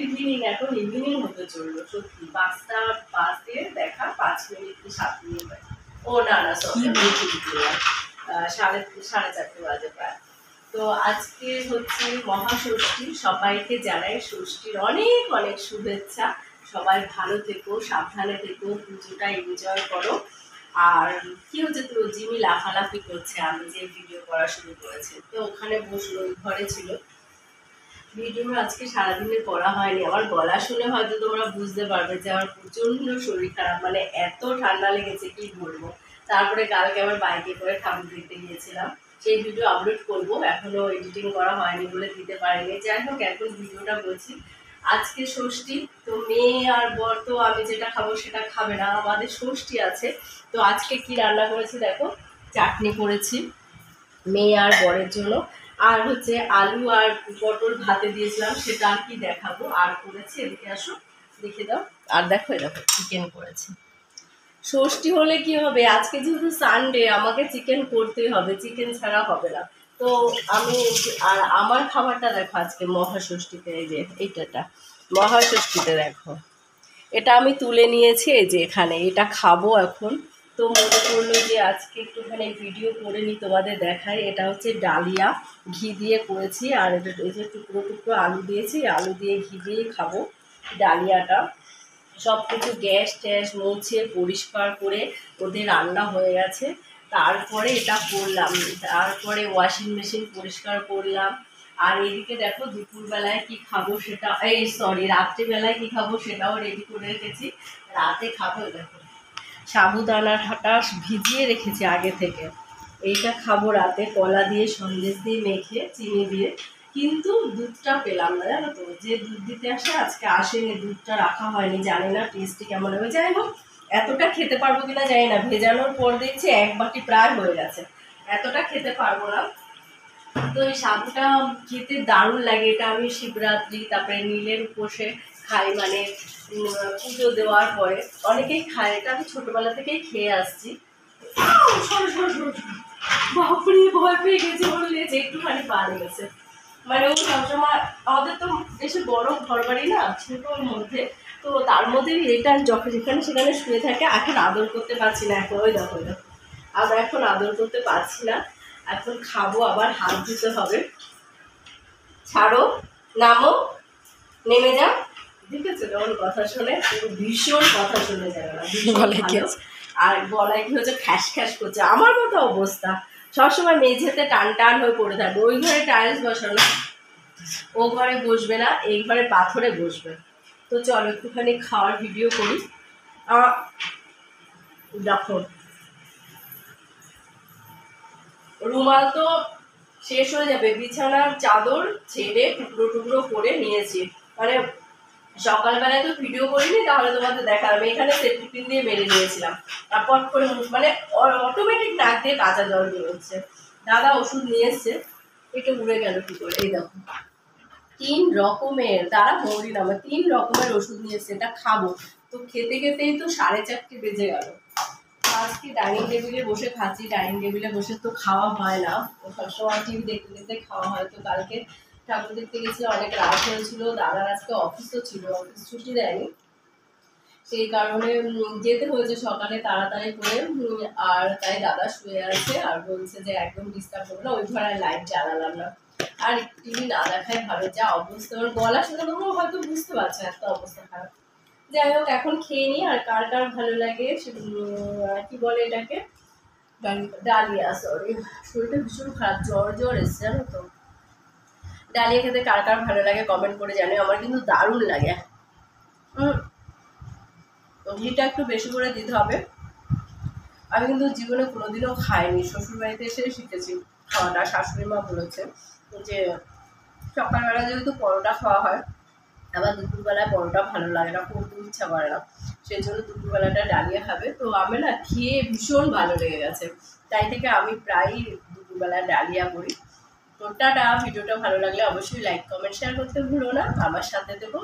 Evening, এখন evening হতে চললো সত্যি। 5টা বাজতে দেখা 5 মিনিট কি 7 মিনিট হয়। ও না না সরি, সাড়ে 4:30 বাজে প্রায়। তো আজকে হচ্ছে মহাষষ্ঠী, সবাইকে জানাই ষষ্ঠীর অনেক অনেক শুভেচ্ছা। সবাই ভালো থেকো, সাবধানে থেকো, পুজোটা এনজয় করো। আর কি হচ্ছে, তো জিমি লাফালাফি করছে আমি যে ভিডিও করা শুরু করেছি, তো ওখানে বসলো, ওই ঘরে ছিল। ভিডিও আজকে সারাদিনে করা হয়নি। আমার গলা শুনে হয়তো তোমরা বুঝতে পারবে যে আমার প্রচণ্ড শরীর খারাপ, মানে এত ঠান্ডা লেগেছে কি বলবো। তারপরে কালকে আবার বাইকে করে ঠাকুর দেখতে গিয়েছিলাম, সেই ভিডিও আপলোড করবো, এখনো এডিটিং করা হয়নি বলে দিতে পারিনি। যাই হোক, এখন ভিডিওটা বলছি। আজকে ষষ্ঠী, তো মেয়ে আর বর তো আমি যেটা খাবো সেটা খাবে না, আমাদের ষষ্ঠী আছে। তো আজকে কি রান্না করেছি দেখো, চাটনি করেছি মেয়ে আর বরের জন্য, আর হচ্ছে আলু আর পটল ভাতে দিয়েছিলাম, সেটা আর কি দেখাবো। আর করেছি, এদিকে আসো দেখে দাও, আর দেখো দেখো চিকেন করেছি। ষষ্ঠী হলে কি হবে, আজকে যেহেতু সানডে আমাকে চিকেন করতেই হবে, চিকেন ছাড়া হবে না। তো আমি, আর আমার খাবারটা দেখো আজকে মহাষষ্ঠীতে, এই যে এইটা মহাষষ্ঠীতে দেখো, এটা আমি তুলে নিয়েছি, এই যে এখানে এটা খাবো এখন। তো মনে করলো যে আজকে একটুখানি ভিডিও করে নিই, তোমাদের দেখাই। এটা হচ্ছে ডালিয়া, ঘি দিয়ে করেছি, আর এটা এই যে টুকরো টুকরো আলু দিয়েছি, আলু দিয়ে ঘি দিয়ে খাবো ডালিয়াটা। সব কিছু গ্যাস ট্যাস মুছে পরিষ্কার করে ওদের রান্না হয়ে গেছে। তারপরে এটা করলাম, তারপরে ওয়াশিং মেশিন পরিষ্কার করলাম। আর এদিকে দেখো দুপুরবেলায় কি খাবো সেটা, এই সরি রাত্রিবেলায় কি খাবো সেটাও রেডি করে রেখেছি। রাতে খাবো দেখো, সাবুদানার হাঁটা ভিজিয়ে রেখেছি আগে থেকে, এইটা খাবো রাতে, কলা দিয়ে সন্দেশ দিয়ে মেখে চিনি দিয়ে। কিন্তু দুধটা পেলাম না, জানো তো, যে দুধ দিতে আসে আজকে আসেনি, দুধটা রাখা হয়নি, জানি না টেস্টটি কেমন হবে। যাই হোক, এতটা খেতে পারবো কিনা জানি না, ভেজানোর পর দেখছি 1 বাটি প্রায় হয়ে গেছে, এতটা খেতে পারবো না। তো এই সাবুটা খেতে দারুণ লাগে, এটা আমি শিবরাত্রি তারপরে নীলের উপোসে খাই, মানে পুজো দেওয়ার পরে অনেকেই খায়, এটা আমি ছোটোবেলা থেকেই খেয়ে আসছি। বাপরে, ভয় পেয়ে গেছে, বললে যে একটুখানি পা লেগেছে। মানে ও সবসময়, আমাদের তো বেশি বড় ঘর বাড়ি না, ছোটোর মধ্যে, তো তার মধ্যে এটা যখন যেখানে সেখানে শুয়ে থাকে। এখন আদর করতে পারছি না, এখন ওই দেখো আর এখন আদর করতে পারছি না। এখন খাবো, আবার হাত ধুতে হবে। ছাড়ো, নামো, নেমে যাও। ঠিক আছে, যখন কথা শোনে ভীষণ কথা শুনে যাবে না, আর গলায় কি হচ্ছে, খ্যাস খ্যাস করছে, আমার মতো অবস্থা। সবসময় মেঝেতে টান টান হয়ে পড়ে থাকবে। ওই ঘরে টাইলস বসানো, ও ঘরে বসবে না, এই ঘরে পাথরে বসবে। তো চলো একটুখানি খাওয়ার ভিডিও করি। দেখো রুমাল তো শেষ হয়ে যাবে, বিছানার চাদর ছেড়ে টুকরো টুকরো করে নিয়েছি। মানে সকালবেলায় তো ভিডিও করিনি, তাহলে তোমাদের দেখালাম। এখানে সেফটি পিন দিয়ে মেরে নিয়েছিলাম, আর পট করে মানে অটোমেটিক নাক দিয়ে কাঁচা জল বেরোচ্ছে। দাদা ওষুধ নিয়ে এসছে, এটা উড়ে গেল কি করে, এই দেখো 3 রকমের, তারা মৌরি নামে 3 রকমের ওষুধ নিয়ে এসছে, এটা খাবো। তো খেতে খেতেই তো 4:30 বেজে গেল। আজকে ডাইনিং টেবিলে বসে খাচ্ছি, ডাইনিং টেবিলে বসে তো খাওয়া হয় না, সবসময় টিভি দেখতে দেখতে খাওয়া হয়। তো কালকে ঠাকুর দেখতে গেছিল, অনেক রাত হয়েছিল, দাদার আজকে অফিসও ছিল, অফিস ছুটি দেয়নি, সেই কারণে যেতে হয়েছে সকালে তাড়াতাড়ি করে। আর তাই দাদা শুয়ে আছে, আর বলছে যে একদম ডিস্টার্ব করবে না, ওই ঘরে লাইট জ্বালালাম না। আর টিভি না দেখাই ভালো, যা অবস্থা, আমার গলা শুনে তোমরা হয়তো বুঝতে পারছো একটা অবস্থা খারাপ। যাই হোক, এখন খেয়ে নিই। আর কার কার ভালো লাগে কি বলে এটাকে, ডালিয়া, সরি শরীরটা ভীষণ খারাপ, জ্বর জ্বর এসছে জানো তো। ডালিয়া খেতে কার কার ভালো লাগে কমেন্ট করে জানিও, আমার কিন্তু দারুণ লাগে। ঘিটা একটু বেশি করে দিতে হবে। আমি কিন্তু জীবনে কোনোদিনও খাইনি, শ্বশুরবাড়িতে এসে শিখেছি খাওয়াটা। শাশুড়ি মা বলেছে যে সকালবেলা যেহেতু পরোটা খাওয়া হয়, আবার দুপুরবেলায় পরোটা ভালো লাগে না, করতে ইচ্ছা করে না, সেই জন্য দুপুরবেলাটা ডালিয়া খাবে। তো আমি না খেয়ে ভীষণ ভালো লেগে গেছে, তাই থেকে আমি প্রায়ই দুপুরবেলা ডালিয়া করি। তো টাটা, ভিডিওটা ভালো লাগলে অবশ্যই লাইক কমেন্ট শেয়ার করতে ভুলো না, আমার সাথে দেবো।